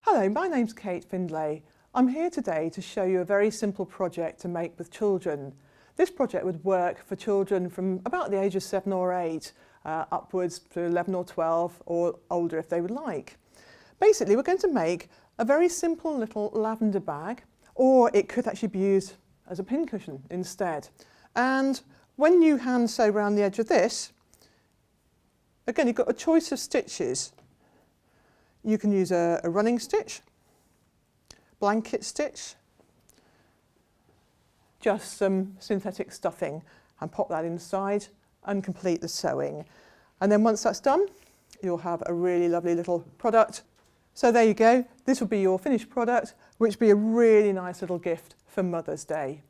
Hello, my name's Kate Findlay. I'm here today to show you a very simple project to make with children. This project would work for children from about the age of 7 or 8, upwards to 11 or 12 or older if they would like. Basically, we're going to make a very simple little lavender bag, or it could actually be used as a pincushion instead. And when you hand sew around the edge of this, again, you've got a choice of stitches. You can use a running stitch, blanket stitch, just some synthetic stuffing, and pop that inside and complete the sewing. And then once that's done, you'll have a really lovely little product. So there you go. This will be your finished product, which will be a really nice little gift for Mother's Day.